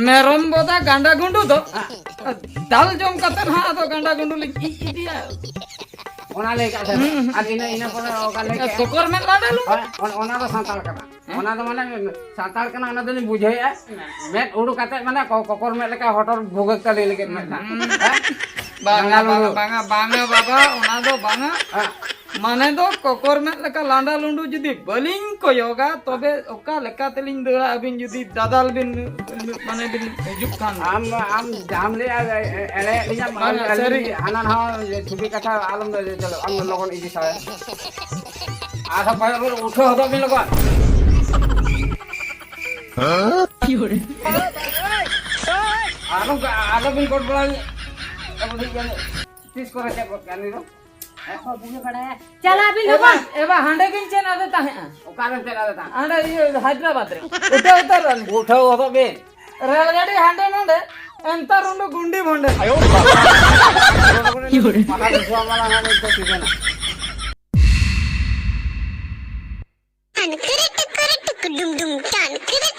मेरम बोदा गांडा गुंडू दो दाल जम कतन हा तो गांडा गुंडू लिख इदिया ओना ले का से আর ইনা পরে ওকা লে कोकर में लाडलू ওনা তো সাঁতাল কানা ওনা তো মানে সাঁতাল কানা ওনা তো বুঝাইয়া মেট উড়ু কাতে মানে kokor met leka hotor bogak kali lagi met na banga banga banga baba ona do banga माने दो कोकर में लेका लांडा लुंडू जुदी बलिंग को योगा तबे ओका लेका तेलिंग दरा अबिन जुदी दादाल बिन माने बिन हिजुक खान आम जाम ले एले लिया सरी हानान हा छुटी कथा आलम दे चलो आम लोगन इजी साय आधा पाय उठो हदो बिन लोगन हां की होरे आलो बिन कोट बड़ा अब तीस करे के कानी रो चला अभी लोगन एबा हंडे किन चेन आदे ता है ओकारे चेन आदे ता हंडे ये हैदराबाद रे उठे उतर उठो हदो बे रेलगाड़ी हंडे नंडे एंतर उंडो गुंडी भंडे आयो माथा दुसवा वाला है तो ठीक है ना अन करट डुम डुम टान करट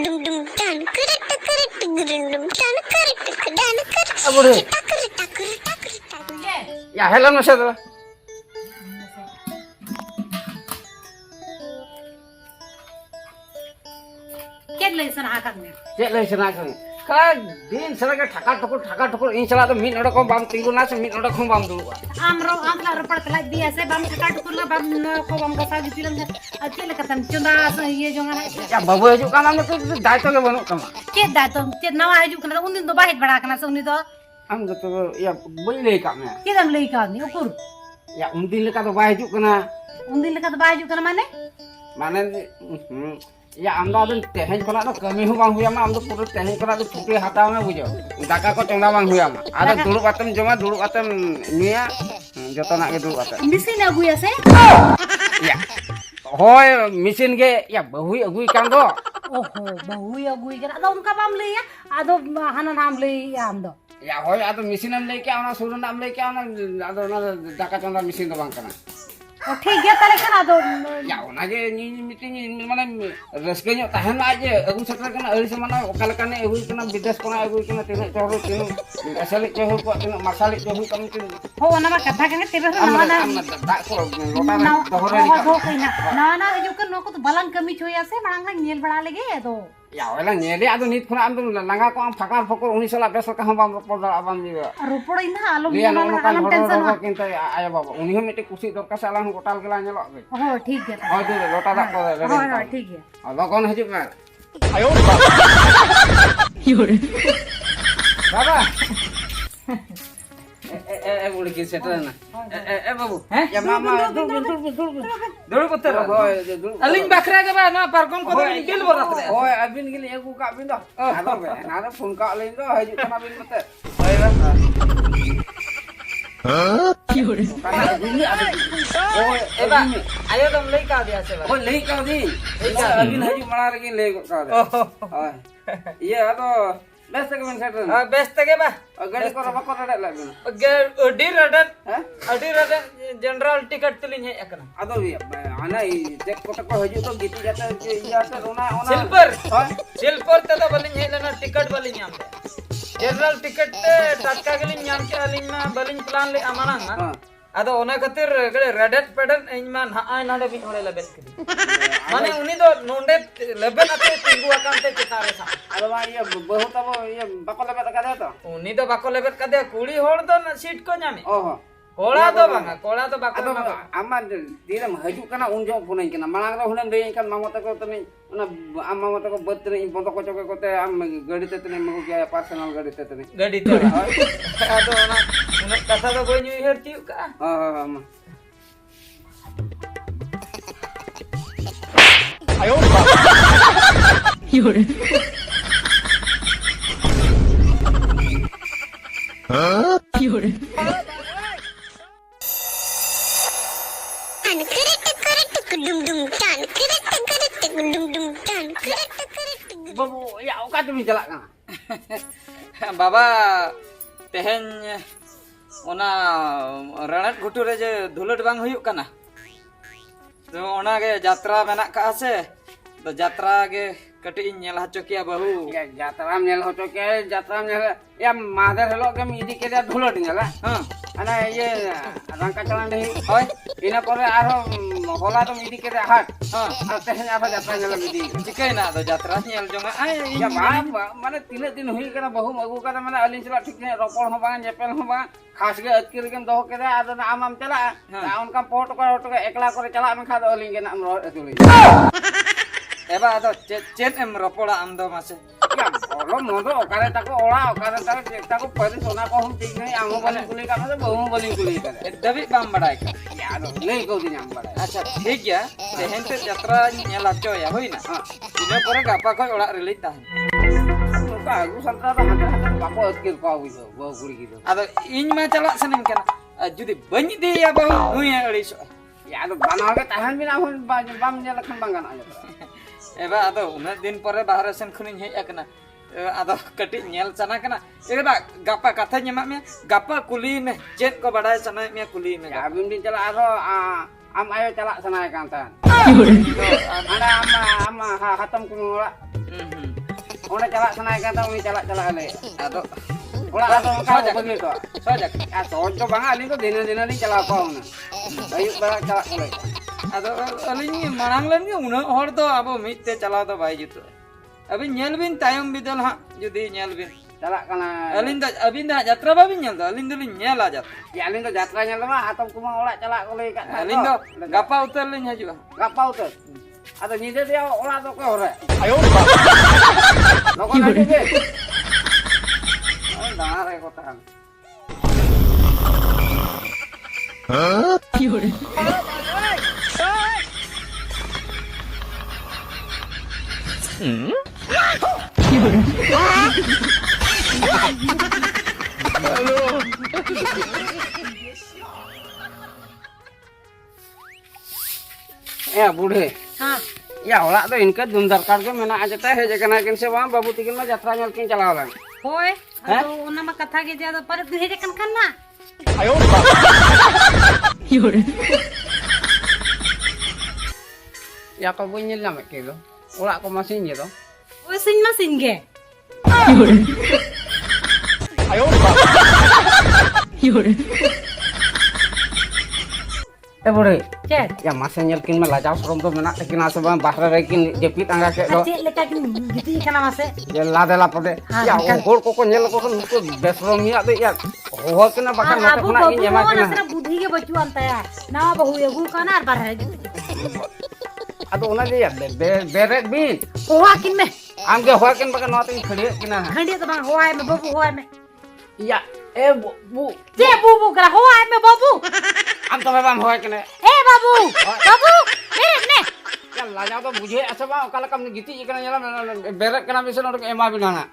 डुम डुम टान करट डुम डुम टान करट डान करट अबरे या हेलो नसे तो केट लेसन आका में चेक ले सना करे का दिन सरा के ठका ठकुर इन सला तो मिन ओडा को बाम तिंगु ना से मिन ओडा को बाम दुवा आमरो आंतला रपड़ कला दिया से बाम ठका ठकुर बाम न को बाम का सागी तिलम अच्छे ले कतन चंदा ये जोंगा या बाबू हजू का नाम तो दायित्व के बनो तमा के दातो के नवा हजू कना उन दिन तो बाहित बड़ा कना से उनी तो हम तो या बई ले का में के दम ले का नी उकुर या उन दिन लेका तो बाय हजू कना उन दिन लेका तो बाय हजू कना माने या आमदा दिन तेहन कोना तो कमी हो बांग हुया मा आम तो पूरा तेहन कोना तो छुट्टी हटाव में बुझो दाका को चंदा बांग हुया मा आदा दुड़ुब आतम जमा दुड़ुब आतम निया जतना के दुड़ुब आतम मिसिन अगुया से या होय मिसिन के या बहुई अगुई कान दो ओहो बहुई अगुई के आदो उनका बाम ले या आदो हाना नाम ले या आम दो या होय आदो मिसिन हम लेके आना सुरन नाम लेके आना आदो ना दाका चंदा मिसिन तो बांग कना ओ ठीक है ताले कना दो या ओना के नी मीटिंग माने रसके ᱧᱚᱜ ᱛᱟᱦᱮᱱ ᱢᱟ ᱡᱮ ᱟᱹᱜᱩ ᱥᱮᱴᱮᱨ ᱠᱟᱱᱟ ᱟᱹᱲᱤ ᱥᱮᱢᱟᱱᱟ ᱚᱠᱟ ᱞᱮᱠᱟᱱᱮ ᱟᱹᱜᱩᱭ ᱠᱟᱱᱟ ᱵᱤᱫᱮᱥ ᱠᱷᱚᱱᱟᱜ ᱟᱹᱜᱩᱭ ᱠᱟᱱᱟ ᱛᱤᱱᱟᱹᱜ ᱪᱚᱦᱚᱨ ᱛᱤᱱᱟᱹᱜ ᱟᱥᱟᱞᱤ ᱪᱚᱦᱚᱨ ᱠᱚ ᱛᱤᱱᱟᱹᱜ ᱢᱟᱥᱟᱞᱤ ᱪᱚᱦᱚᱨ ᱠᱟᱱᱟ ᱛᱤᱱᱟᱹᱜ हो ओना मा कथा कने तेरे ना ना ᱫᱟᱜ ᱠᱚ ᱞᱚᱴᱟ ᱨᱮ ᱫᱚᱦᱚ ᱨᱮ हो कइना ना ना हजू कर नको तो बलन कमी छोया से मांग नेल बड़ा लगे तो या ओला नेले आदो नित खना आम तो लांगा को आम फाका फकर उनी सला बेस का हम बाम रपड़ आबाम दिया रुपड़ इना आलो लिया ना आलम टेंशन हो किंतु आया बाबा उनी हम मिटे कुसी दरकार से आलाम गोटाल गेला नेलो हो ठीक है हो दे लोटा दाग को हो ठीक है लगन हजू में आयो योरे बाबा ए बुड़ी के सेटर ना ए बाबू या मामा दुड़ पत्थर अलिंग बकरा के बा ना पारकम को गेल बरत रे ओए अबिन गेल एगु का बिन दो आदो बे ना फोन का लेन दो हजू कना बिन मते हां योरे कना बिन ओए एबा आयो तुम लई का दिया से ओ लई का दी अबिन हजू मणा रे ले का दे हां ये आदो बेस्ट के बन सेटर हां बेस्ट के बा गाड़ी को रबा को रे लागन अडी रडन जनरल टिकट तुलिन है एकना आदो आना चेक को तो हजू तो गीती जाता ये आते ओना सिल्पर ते तो बलिन है ना टिकट बलिन हम जनरल टिकट ते टटका गलिन नाम के अलिन ना बलिन प्लान ले अमाना ना आदो ओना खातिर गले रेडेट पेडन इन मान हाय नाडे बिन होले लेबेल कदी माने उनी दो नोंडे लेबेल आते तिंगु अकांते चितारे सा आदो ये बहुत अब ये बाको लेबे का दे तो उनी दो बाको लेबेल कदे कुड़ी होड़ दो सीट को न्यामे ओहो कोड़ा तो बाको आदो आमा दिरम हजू कना उन जो फोन कना मांग रे हुनम देई कन मामो तको तने उना आम मामो तको बत्रे बंद को चके कोते आम गाड़ी ते तने मगु गया पर्सनल गाड़ी ते तने गाड़ी ते आदो ना उन कथा तो कोई न्यू ईयर tiu का हां हां आयो योरे हां योरे अन करट डुम डुम टान करट डुम डुम टान करट बाबू या ओका तुम चला का बाबा तेहन ओना रणत घुटू रे जे धुलट बांग हुयुक कना तो ओना गे यात्रा मेना का से तो यात्रा गे कटी nyel hacho kia bahu. Ya jatram nyel hoto ke jatram nyel ya mader helo ke idi ke dia dhulot nyala. Hah. Ana ye rangka chalan dehi. Hoy. Ina pore arho hola to idi ke dia hat. Hah. Ar tehnya apa jatra nyel idi. Cikai na do jatra nyel jonga ay. Ya mane tinak din hui kana bahu agu kana mane alin chala thik ne ropol ho bang jepel ho bang khas ge atkir ge doh ke dia ado na amam chala. Na unka pot ko ekla kore chala men kha do alin ge na am ro atuli. Eba ado chet em ropola amdo mase. Ya olo modo okare tako ola okare tako pari sona ko hum tik nahi amu balin kuli kana to bahu balin kuli kana. Dabi bam badai ka. Ya ado nei ko din am badai. Acha thik gya tehen te jatra nyel hacho ya hoina. Ina pore gapa khoi orak relate tahan. Ka agu santra ta hata bako atkir ko agu do bahu kuli gitu. Ado in ma chalak sanem kana. Judi banyi de ya bahu nuya aliso. Ya ado bana ke tahan bin ahun bam nyel kan bangan aja. Eba ado una din pore bahar sen khunin hej akana. Ado kati nyel sana kana. Eba gapa katha nyemak me gapa kuli me jet ko badai sana me kuli me. Ya bin din chala aro am ayo chala sana kan tan. Ana ama hatam ku ngola. Ona chala sana kan tan uni chala ale. Ado Ola ado ka begitu. sojak. Ya sojo bang ali to dina ni chala ko na. Ayo bara chala kole. Ado alini marang len ge una hor do abo mitte chala do bai jitu. Abi nyel bin tayong bidal ha judi nyel bin. Chala kana. Alin da abin da jatra babin nyel do alin dulin nyel ajat. Ya alin to jatra nyel mah hatam ku mah ola chala kole ka. Alin do gapa utar lin haju. Gapau to. Atau nyide dia olah to ke ore. Ayo. Loko lagi be. Oh, dengar ya kotakan. Ya budi. हाँ Ya olah to inka dumdar kar ke mena aja teh je kana kin se bang babu tikin mah jatra nyel kin chala lang. होए तो उन्ना में कथा के ज्यादा पर भेजे कन करना Ya ko bunyi lam ke lo. Olah ko masih nyi to. वो सिन में सिन गे Budi. चेट Ya masih nyel kin mah lajau serom to mena tikin asa bang bahra re kin jepit angga ke do. चेट लेका कि गिटी कना मासे Ya lade la pade. Ya hol ko nyel ko kan to besrom ya de ya. Ho kena bakan mata अब khona बबू ki nyama ना kena. सिर्फ बुद्धि के बच्चू अंत है ना बहु ये गु कना बार है Ado ona de ya beret bin. होआ किन में Am ke ho kin bakan nota ki khade kena. खंडी तो बंग होआ में बबू होआ में Ya bu. जे बबू करा होआ में बबू Am to bang ho kena. ए बाबू बाबू मेरे ने Ya lajau to bujhe asa bang kala kam giti kena nyala beret kena bisa orang ema binana.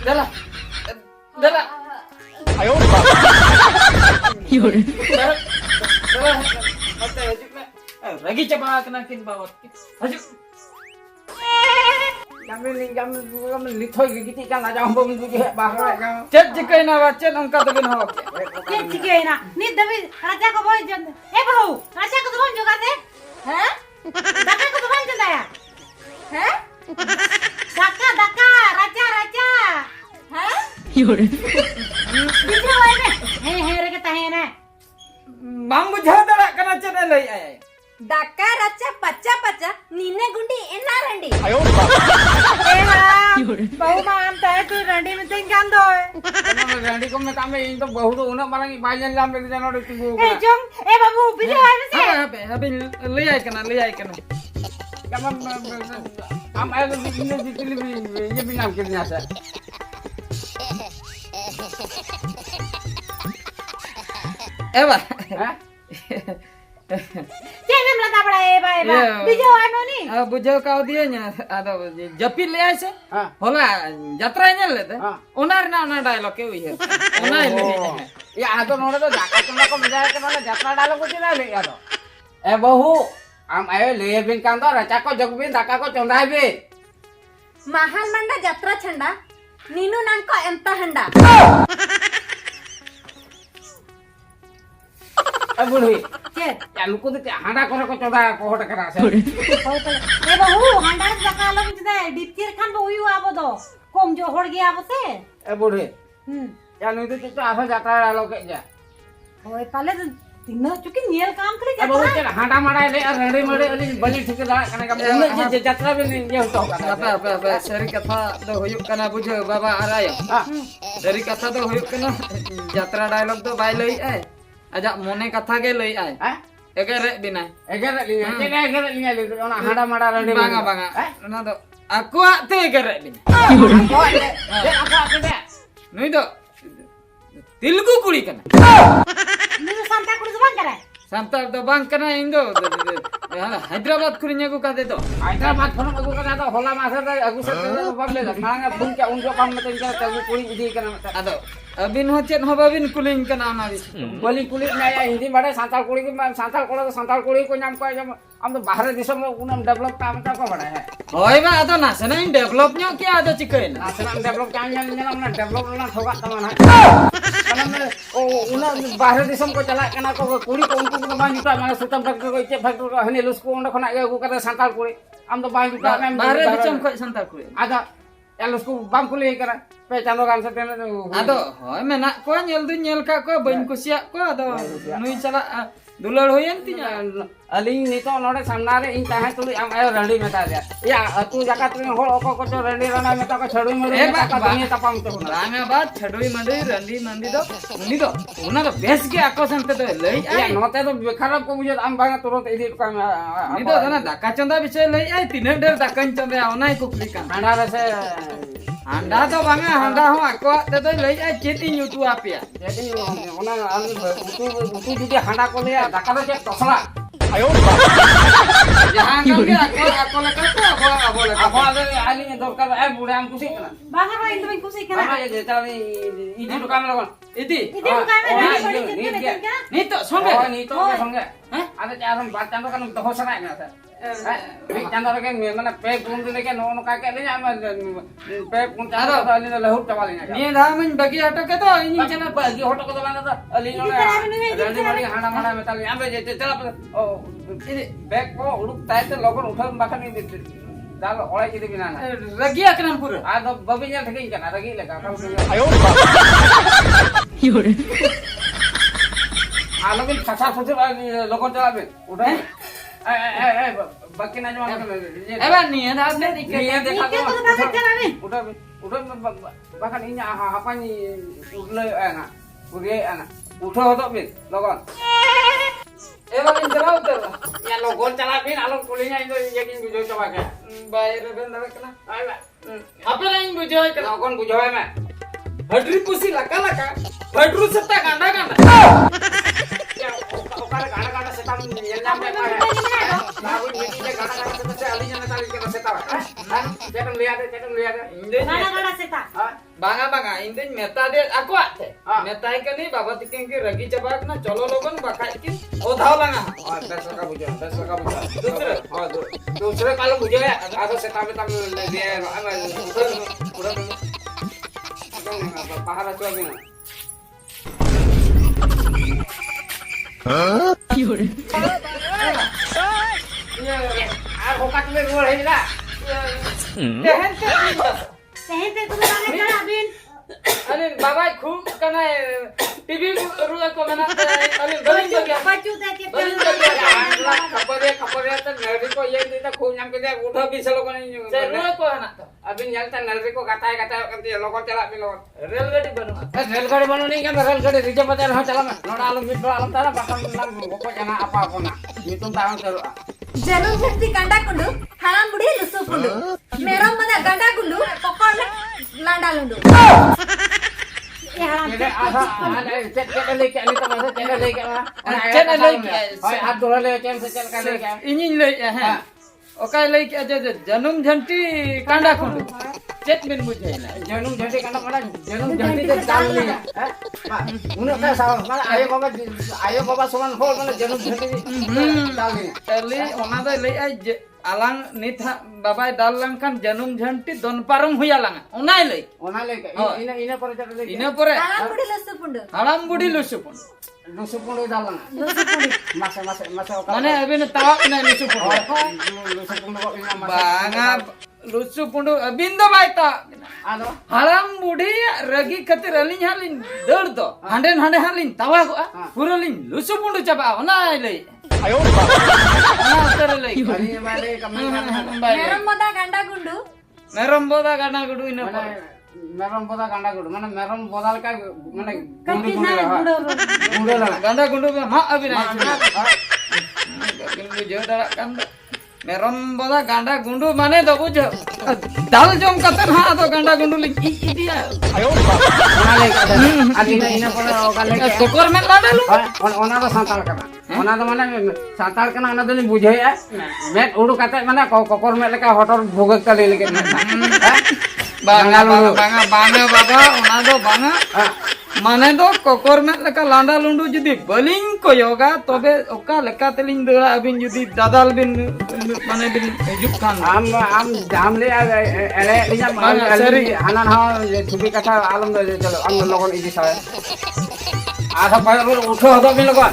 Dala. Dala. Dala. Mate haju me. Ragi coba kena kin bawat. Haju. Jam lithoi giti kan lajau bang bujhe bahra kan. Chet jikai na wa chet ongka to bin ho. ये ठीक है ना नी दबे राजा को बोल जन ए बहू राजा को तो बोल जोगा दे हैं दाका को तो बोल जन आया हैं दाका राजा राजा हैं बीजे वाले में हे रे के ताहे ना Bang bujha dala kana chet lai ay. Daka racha pacha nine gundi enna randi. ए हां बहू मानता है तू रंडी में तेन कान दो Randi ko me kame in to bahu to una marang bayan lam be jano de tu. ए जम ए बाबू बीजे वाले से Habe lai ay kana lai ay kana. Kamu am ayo bikin dikili ye binam kirnya sa. Eba. Hah? ये में लता पड़ा ए भाई बा बीजे वाले में नहीं Bujau kau dia nya ada japit le ay se. Hah? Hola jatra nyel le. Ha. Onar na ona dialogue ke uiher. Ona ile. Ya ado nore to jaka tunda ko mejaya ke nole jatra dalo ko tira le ado. Bahu am ayo le bin kan to racha ko jogbin daka ko chondai be. Mahal manda jatra chanda ninu nanko enta handa. बुढ़ी चेत या नुकु दे हांडा करे को चोदा पोहट करा से ए बहु हांडा दका lump जदे डितिर खान बो हुई आबो दो कम जो होड़ गया आबोते ए बुढ़ी या नुई दे तो आसा जाता डालो के जा ओए पाले तिन्ना चुकी नियल काम करे ए बहु के हांडा मारा ले रेडी मडे अली बलि ठीक दा कने का जे यात्रा बे ये होता का apa seri kata do huyuk kana bujo baba arayo dari kata do huyuk kana jatra dialog do bai lei ai ajak mone katha ge lei ai ha egere binai egere linya le ona handa mara ready banga banga ona do aku te egere binai apa ada nui do Telugu kuli kana नु संता कुछ बन करे santar do bang kana indo Hyderabad kurinya ku kade do Hyderabad phone agu kana to hola masa da agu se bable nanga phone ke unko kam mate inka tagu kuli idi kana mate ado abin ho chet ho babin kuling kana ona bis bali kuli na ya hindi made santal kuli ko nyam ko jam am to bahare disam unam develop kam ta ko bada hai hoy ba ado na sana in develop nyo kya ado chikain asan develop kam nyam nyam na develop na thoga taman hai kana me o una bahare disam ko chala kana ko kuli ko unko ko ban juta mane sutam factory ko che factory ko hani lus ko onda khona agu kata santal kuli am to ban juta me bahare dicam ko santar kuli ada elus ko bam kuli kara pe chando kan sa tene ado hoy mena ko nyel du nyel ka ko bain kusia ko ado nui chala dulal hoyen tinya aling nito node samnare in tahe tuli am ayo randi meta dia ya tu jakat ni hol oko ko cho randi rana meta ko chadui mari meta ka dunia tapam to na ranga bat chadui mandi randi mandi do uni do una do bes ge akosan te do lei ya ai note to kharap ko bujhe am banga turot edit ka ni do na daka chanda bishay lei ai tinen der daka chanda onai kupli kan andara se handa to banga handa ho ako te do lei ai cheti nyutu apia jadi ona ali utu judi handa ko le daka to che tosla jahan kami ako leka ko abo leka apa ada ali ni dorkar bude am kusi kana बागा रो इंदु में खुशी करा ama je tali idi to kam lagon idi इदि को काम में बड़ी कितने दिन का ni to songe oh ni to songe ada jaran bacando kan to hosana na sa pe chando ke mana pe pun dine ke no ka ke le ama pe pun chando to ali na lahu tawali na ni dhamin bagi hato ke to ini chana bagi hoto ko bana to ali no randi mari handa mara metali ambe je chala oh ini bag ko uluk tai te logon utham bakan ni dal olai jadi binana ragi akram pura ada babinya thake kana ragi lega kal आलो बिन खसा फुटे लोगों चला बे उठा ए बाकी ना जमा eba ni ada update ये देखा के तो बागा चला में उठा bahkan ini apa ni udah ana udah ana udah hoto bin logon eba ni jalau ter ya logon cala bin alon kulinya itu jadi bujo coba ke bayar ben dara kana ayo apa lain bujoy kana logon bujo me hadri pusi laka laka hadru seta ganda ganda ya okar gana setan nyam me baru ini je gana seta alinya natali ke seta cetan lihat गाना गाना सेता banga banga indin meta de aku ate meta ikani baba tiken ki ragi jabak na cholo logon bakai ki odhaw langa और 10 का बुझो 10 का बुझो दूसरे हां दूसरे कालो बुझो है आधा सेता में तम ले दिए हम पूरा पहाड़ चल गए हां क्यों रे ये आ होका में रोल है ना tehen कहते तुम गाना चला बिन अरे बाबा खूब कना टीवी रुआ को मना अरे बलिंग हो गया बच्चू दे के बलिंग हो गया खबर है तो नररी को ये देता खूब नाम के दे उठो भी से लोगों ने से रुआ को है ना तो अभी चलता नररी को गाता है करते लोगों चला भी लोग रेलगाड़ी बनवा रेलगाड़ी बनो नहीं क्या रेलगाड़ी रिजर्व बता रहा चला मैं नोड़ा आलम मिट्रो आलम तारा बाkan नाम को जाना apa apa ना ये तुम ताऊ करो జనం శక్తి గండాకుండు హరం బుడి లుసుకుండు మేరం మన గండాకుండు పక్కన లాండాలుండు ये हराम ये आधा चेक लेके आनी तो मसे चेक लेके चेक लेके हां हाथ धोला ले चेक से चल कर लेके इनिन ले है ओका ले के जन्म झंटी कांडा खुंडू चेत बिन बुझे ना जनम झंडी कांडा पड़ा जनम झंडी ते चाल लिया हैं उन का सावन माने आयो बाबा समान हो माने जनम झंडी चाल लिया तली ओना दो ले alang nitha babai dalang kan janum jhanti don param huya langa onai lei ona le ina pore jara le ina pore halam budi lusu pundu halam budi lusupun lusupun dalang masa mane abin tawa na lusupun lusupun ko ina banga lusupun abin do bai ta ado halam budi ragi khatir alin halin dor do hande hande halin tawa ko puralin lusupun chaba onai lei ayo ona tere lei ani male kamen merom moda ganda gundu merom boda gana gudu ina মানে মেরম বোদা গান্ডা গুড় মানে মেরম বোদাল কা মানে Kaki na gudo. গুড় লাগা ganda gundu ma abin gundu joda kan merom boda ganda gundu mane do bujo dal jom katan ha do ganda gundu li dia ayo ona le ka ani ina pore oka le kokor men lada lu ona do santal kana ona do mane santal kana ona do ni bujhaya met udu kate mane kokor met leka hotor bhogak ta le leke banga banga banga baba ona do banga mane do kokor men leka landa lundu judi baling ko yoga tobe oka leka teling dela abin judi dadal bin mane bin juk kan am jam le ele linya seri. hanan ha chubi katha alam do chalo am logon idi sa asa pa utho hodo bin logon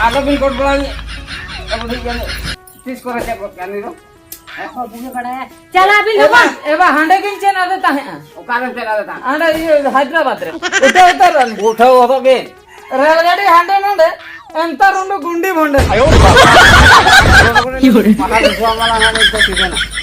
ada bin kod bolan apa di kan tis kora cek kan itu चला अभी लोग eba hande kin chen ade ta hai okaran pera ta anda hyderabad re utho hodo bin rel gadi hande nande enter undu gundi bonde maka dua malah itu tidak